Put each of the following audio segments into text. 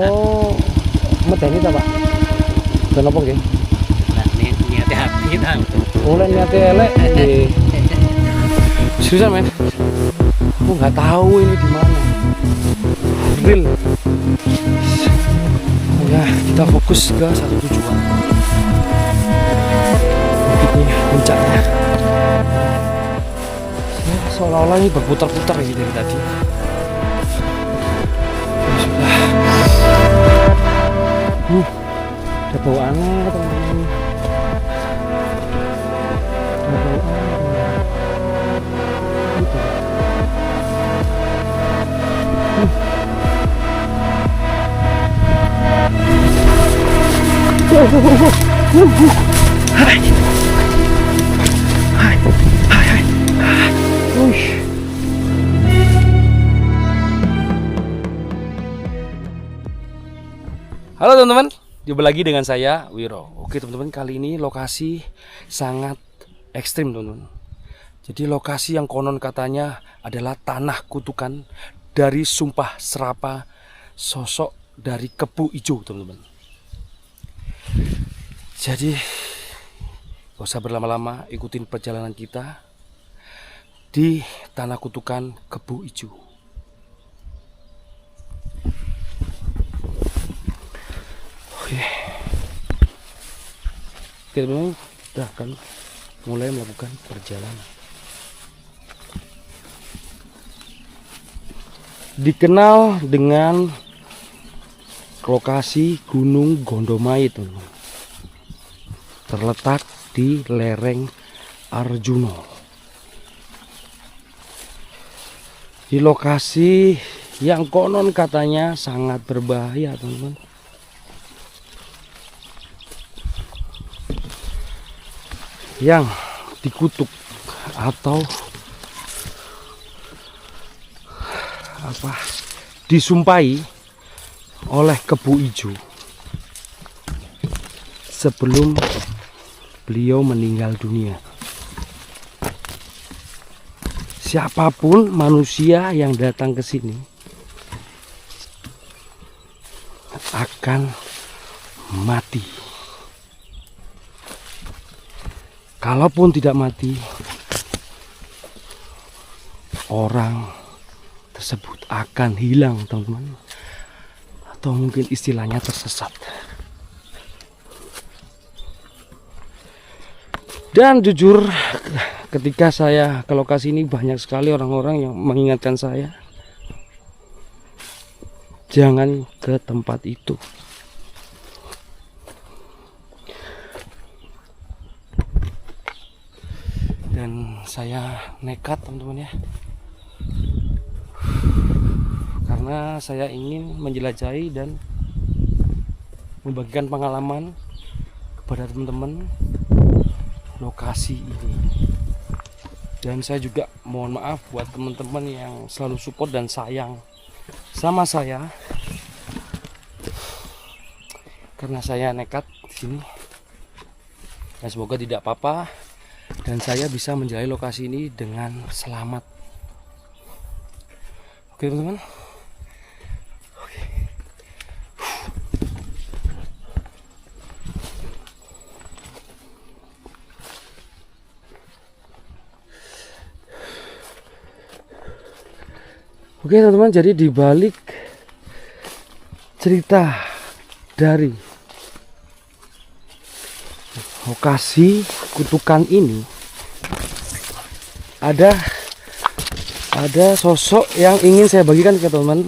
Oh, medeni ta, Pak? Dan apa nggih? Nah, niatnya hati tang. Mulai niatnya elek. Susah, men. Aku nggak tahu ini di mana. Real. Oh ya, kita fokus ke satu tujuan. Bukitnya, puncaknya. Ya, seolah-olah ini berputar-putar gitu dari tadi. Sudah. Ada bau aneh, teman-teman. Ada bau aneh. Gitu. Hai. Hai. Hai. Hai. Uish. Halo teman-teman, jumpa lagi dengan saya Wiro. Oke teman-teman, kali ini lokasi sangat ekstrim teman-teman. Jadi lokasi yang konon katanya adalah tanah kutukan dari sumpah serapa sosok dari Kebu Ijo teman-teman. Jadi gak usah berlama-lama, ikutin perjalanan kita di tanah kutukan Kebu Ijo. Oke teman-teman, kita akan mulai melakukan perjalanan. Dikenal dengan lokasi Gunung Gondomai teman-teman, terletak di lereng Arjuno. Di lokasi yang konon katanya sangat berbahaya teman-teman. Yang dikutuk atau disumpahi oleh Kebu Ijo sebelum beliau meninggal dunia. Siapapun manusia yang datang ke sini akan mati. Kalaupun tidak mati, orang tersebut akan hilang teman-teman, atau mungkin istilahnya tersesat. Dan jujur, ketika saya ke lokasi ini banyak sekali orang-orang yang mengingatkan saya, jangan ke tempat itu. Dan saya nekat teman-teman ya, karena saya ingin menjelajahi dan membagikan pengalaman kepada teman-teman lokasi ini. Dan saya juga mohon maaf buat teman-teman yang selalu support dan sayang sama saya, karena saya nekat di sini. Dan semoga tidak apa-apa dan saya bisa menjalani lokasi ini dengan selamat. Oke teman-teman. Oke teman-teman, jadi dibalik cerita dari lokasi kutukan ini ada sosok yang ingin saya bagikan ke teman.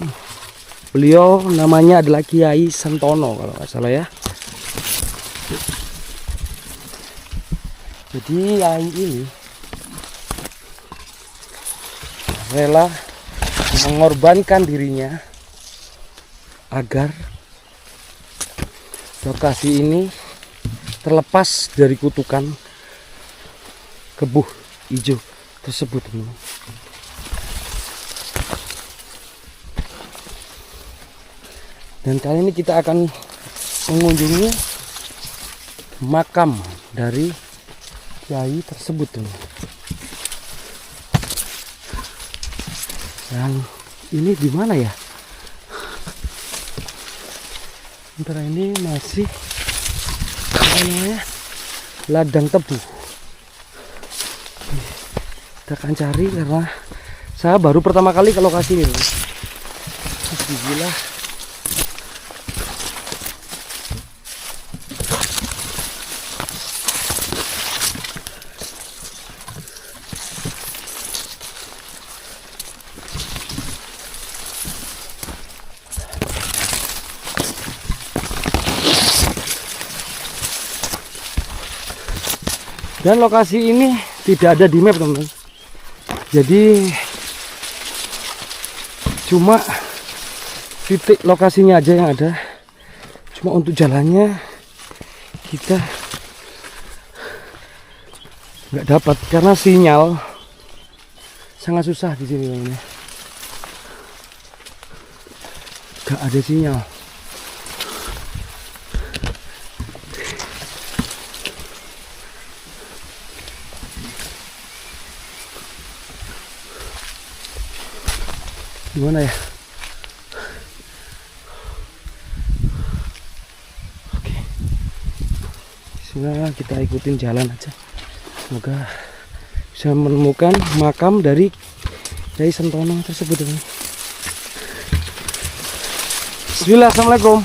Beliau namanya adalah Kiai Sentono kalau nggak salah ya. Jadi Kiai ini rela mengorbankan dirinya agar lokasi ini terlepas dari kutukan Kebu Ijo tersebut teman. Dan kali ini kita akan mengunjungi makam dari kiai tersebut teman. Dan ini di mana ya? Sementara ini masih apa namanya, ladang tebu. Kita akan cari karena saya baru pertama kali ke lokasi ini. Bismillah. Dan lokasi ini tidak ada di map, teman-teman. Jadi cuma titik lokasinya aja yang ada. Cuma untuk jalannya kita nggak dapat karena sinyal sangat susah di sini, teman-teman. Nggak ada sinyal. Gimana ya? Oke, bismillah, kita ikutin jalan aja. Semoga bisa menemukan makam dari Kyai Sentono tersebut. Bismillah, assalamualaikum.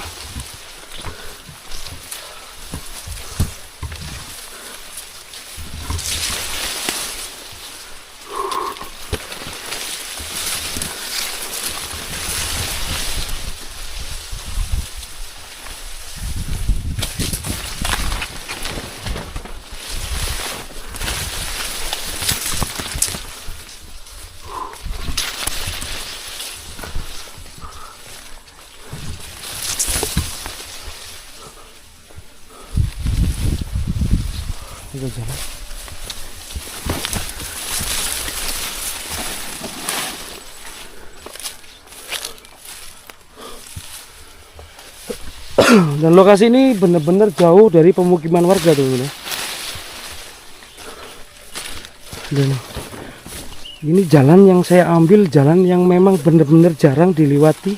Kita jalan. Dan lokasi ini benar-benar jauh dari pemukiman warga, teman-teman. Dan ini jalan yang saya ambil, jalan yang memang benar-benar jarang dilewati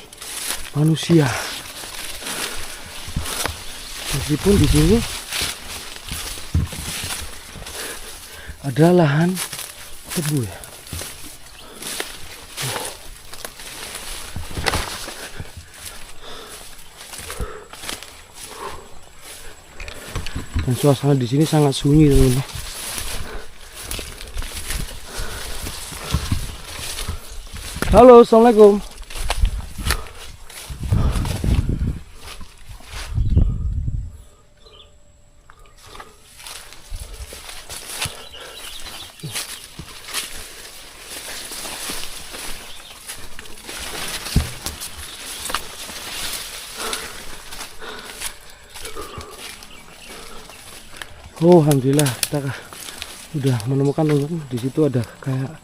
manusia. Meskipun di sini ada lahan tebu ya. Dan suasana di sini sangat sunyi, teman-teman. Halo, assalamualaikum. Oh, alhamdulillah kita udah menemukan, teman-teman. Di situ ada kayak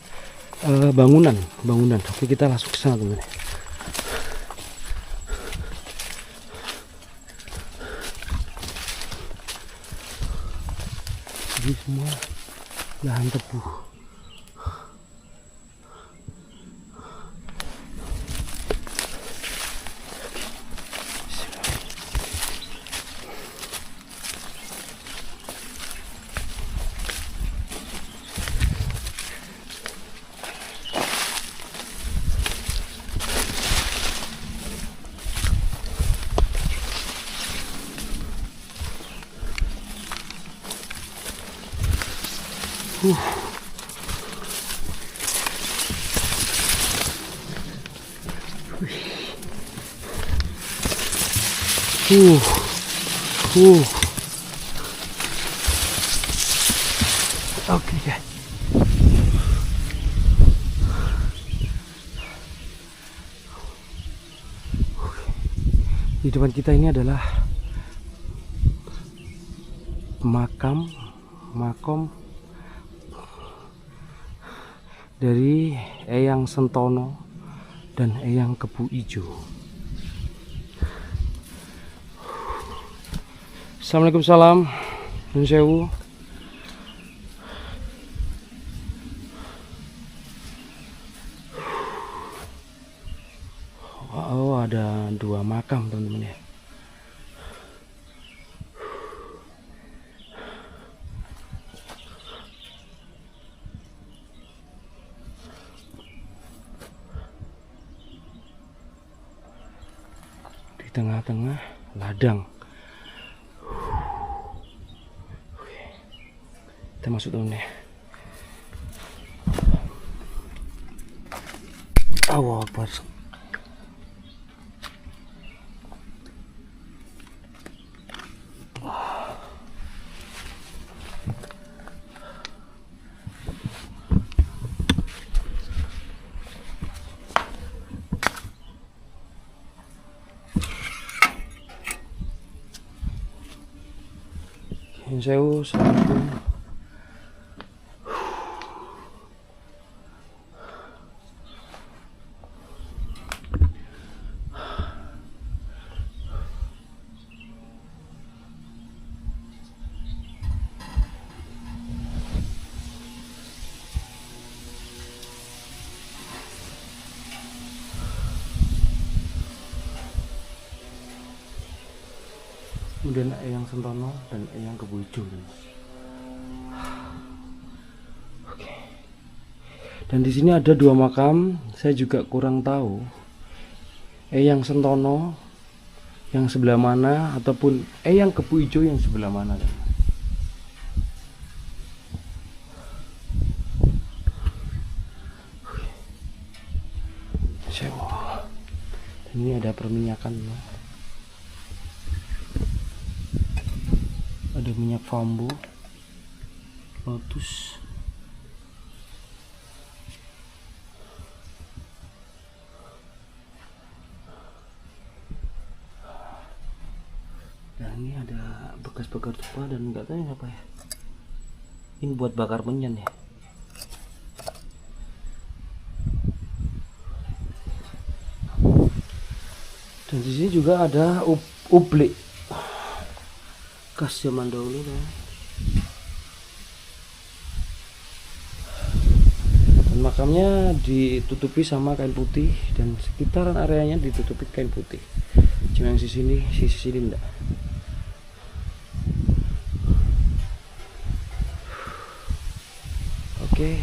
bangunan. Oke, kita langsung ke sana, teman-teman. Jadi semua lahan tebu. Uh. Oke, guys. Di depan kita ini adalah makom dari Eyang Sentono dan Eyang Kebu Ijo. Assalamualaikum, salam Nun Sewu. Oh, ada dua makam, teman-teman ya. tengah-tengah ladang. Kita masuk temen ya. Awal Akbar. Sewu, assalamualaikum. Kemudian Eyang Sentono dan Eyang Kebo Ijo. Oke. Dan di sini ada 2 makam, saya juga kurang tahu Eyang Sentono yang sebelah mana ataupun Eyang Kebo Ijo yang sebelah mana kan. Dan ini ada perminyakan. Ada minyak bambu, lotus, dan ini ada bekas bakar tupa dan nggak tahu apa ya. Ini buat bakar menyan ya. Dan di sini juga ada ublik khas zaman dahulu kan. Dan makamnya ditutupi sama kain putih dan sekitaran areanya ditutupi kain putih. Cuma yang sisi sini enggak. Oke.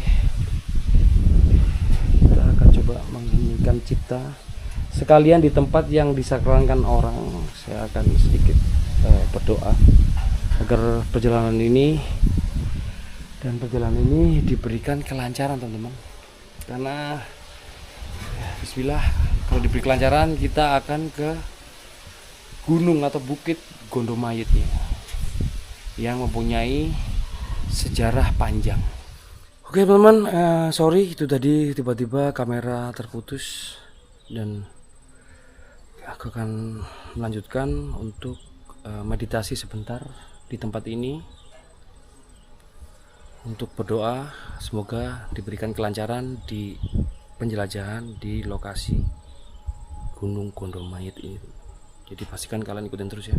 Kita akan coba mengheningkan cipta sekalian di tempat yang disakralkan orang. Saya akan sedikit berdoa agar perjalanan ini diberikan kelancaran teman-teman, karena ya, bismillah, kalau diberi kelancaran kita akan ke gunung atau bukit Gondomayitnya yang mempunyai sejarah panjang. Oke teman-teman, sorry itu tadi tiba-tiba kamera terputus dan aku akan melanjutkan untuk meditasi sebentar di tempat ini untuk berdoa semoga diberikan kelancaran di penjelajahan di lokasi Gunung Gondomayit ini. Jadi pastikan kalian ikutin terus ya.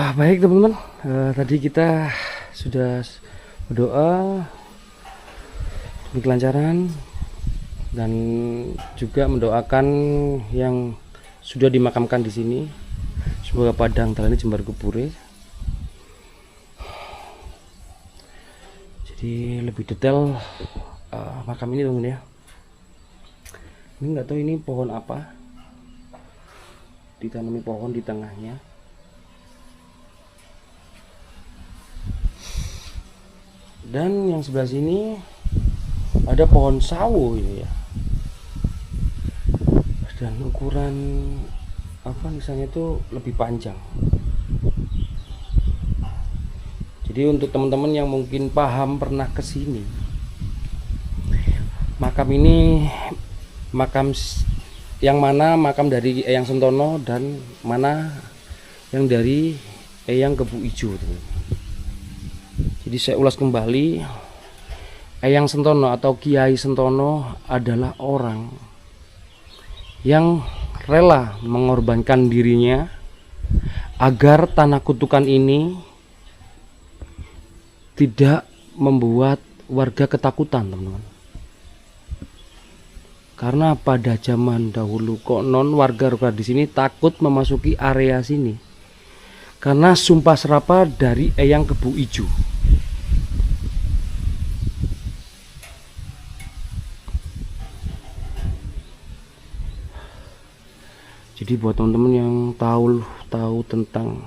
Baik teman-teman, tadi kita sudah berdoa demi kelancaran dan juga mendoakan yang sudah dimakamkan di sini. Semoga padang talani jembar kupure. Jadi lebih detail makam ini teman-teman ya. Ini nggak tahu ini pohon apa, ditanami pohon di tengahnya. Dan yang sebelah sini ada pohon sawo ini ya. Dan ukuran apa misalnya itu lebih panjang. Jadi untuk teman-teman yang mungkin paham pernah kesini, makam ini makam yang mana makam dari Eyang Sentono dan mana yang dari Eyang Kebu Ijo teman. Jadi saya ulas kembali, Eyang Sentono atau Kiai Sentono adalah orang yang rela mengorbankan dirinya agar tanah kutukan ini tidak membuat warga ketakutan teman-teman. Karena pada zaman dahulu konon warga-warga di sini takut memasuki area sini karena sumpah serapah dari Eyang Kebu Ijo. Jadi buat teman-teman yang tahu tentang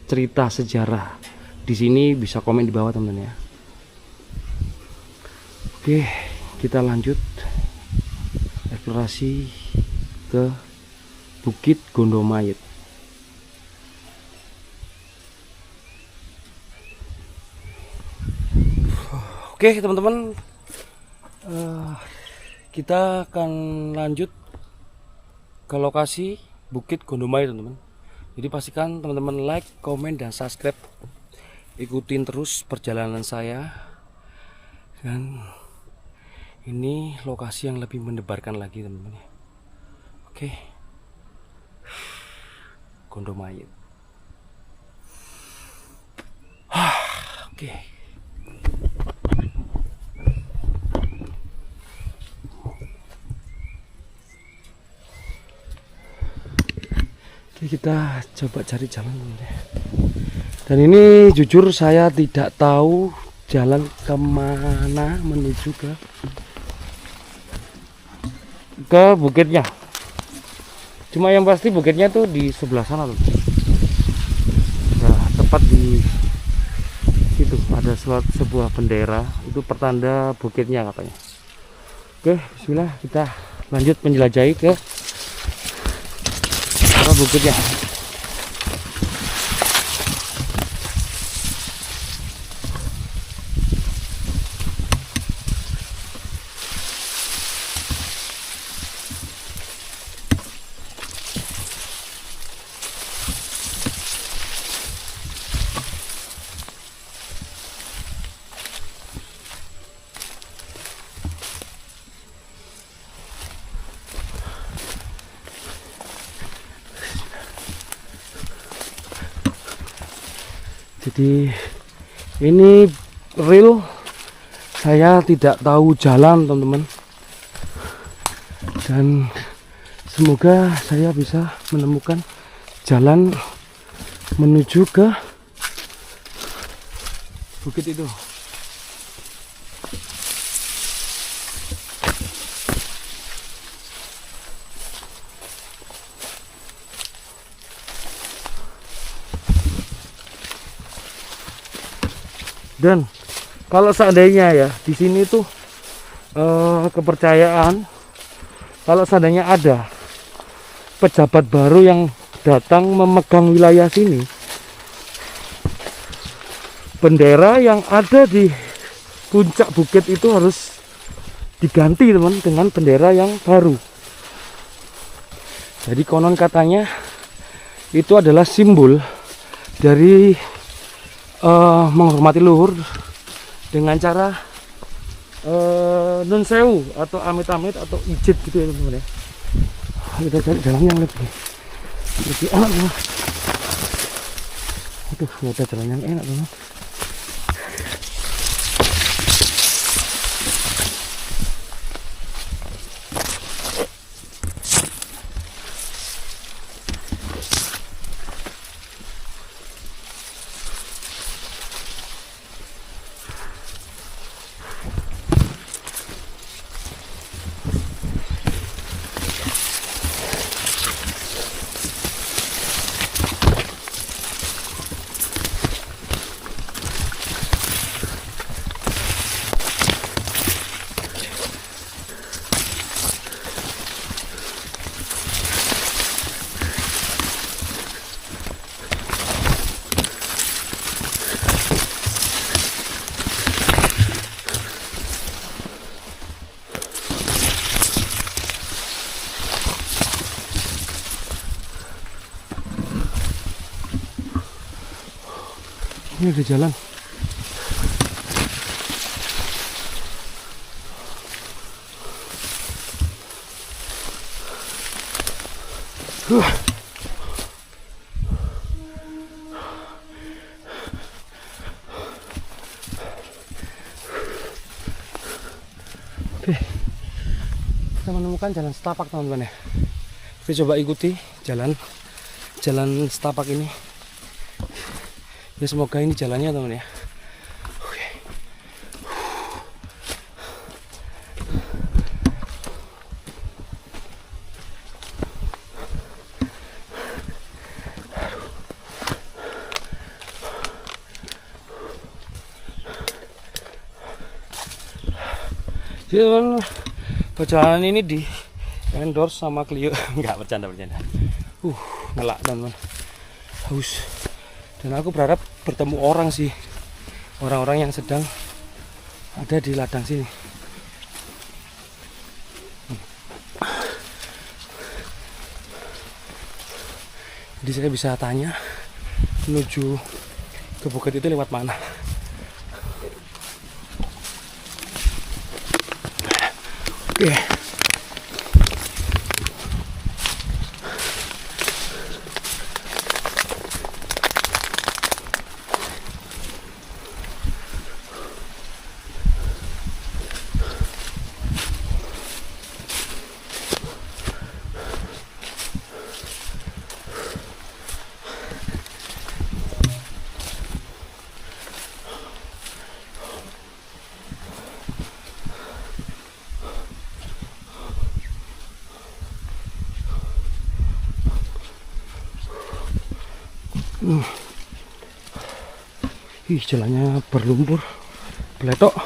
cerita sejarah di sini bisa komen di bawah teman-teman ya. Oke, kita lanjut eksplorasi ke Bukit Gondomayit. Oke teman-teman, kita akan lanjut ke lokasi Bukit Gondomayit teman-teman. Jadi pastikan teman-teman like, komen, dan subscribe. Ikutin terus perjalanan saya. Dan ini lokasi yang lebih mendebarkan lagi teman-teman. Oke, Gondomayit. Oke. Kita coba cari jalan. Dan ini jujur saya tidak tahu jalan kemana menuju ke bukitnya. Cuma yang pasti bukitnya tuh di sebelah sana loh. Nah, tepat di situ ada sebuah bendera, itu pertanda bukitnya katanya. Oke, bismillah, kita lanjut menjelajahi ke bukitnya. Jadi ini real, saya tidak tahu jalan teman-teman, dan semoga saya bisa menemukan jalan menuju ke bukit itu. Dan kalau seandainya ya di sini tuh kepercayaan kalau seandainya ada pejabat baru yang datang memegang wilayah sini, bendera yang ada di puncak bukit itu harus diganti teman dengan bendera yang baru. Jadi konon katanya itu adalah simbol dari menghormati luhur dengan cara nun sewu atau amit-amit atau ijit gitu ya teman-teman ya. Kita cari jalan yang lebih enak ya. Tuh, ada jalan yang enak teman. Ini ada jalan. Oke, kita menemukan jalan setapak teman-teman ya. Oke, coba ikuti jalan setapak ini. Ya semoga ini jalannya teman ya. Oke. Jadi teman, perjalanan ini di endorse sama Clio. Enggak, bercanda. Ngelak teman-teman. Haus. Dan aku berharap bertemu orang sih, orang-orang yang sedang ada di ladang sini. Jadi saya bisa tanya menuju ke bukit itu lewat mana. Oke. Ih, jalannya berlumpur, beletok.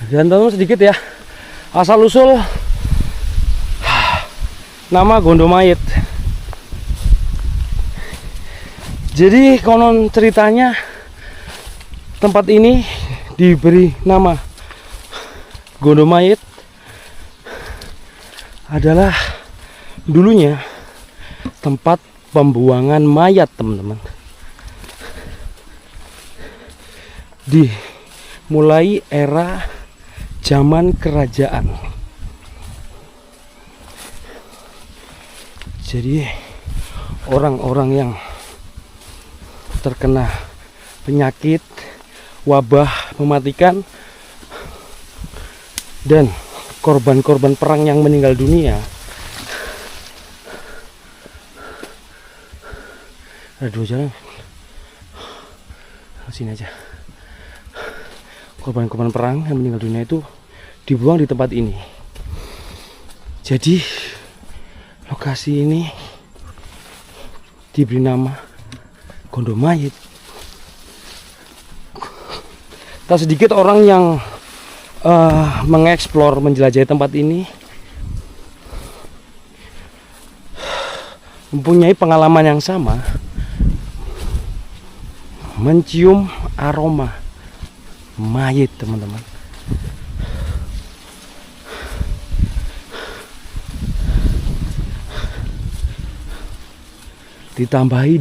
Dan teman sedikit ya, asal usul nama Gondomayit. Jadi konon ceritanya tempat ini diberi nama Gondomayit adalah dulunya tempat pembuangan mayat teman-teman. Dimulai era zaman kerajaan. Jadi orang-orang yang terkena penyakit wabah mematikan dan korban-korban perang yang meninggal dunia, ada dua jalan, sini aja. Korban-korban perang yang meninggal dunia itu dibuang di tempat ini. Jadi lokasi ini diberi nama Gondomayit. Tak sedikit orang yang mengeksplor, menjelajahi tempat ini mempunyai pengalaman yang sama, mencium aroma mayit teman-teman. ditambahi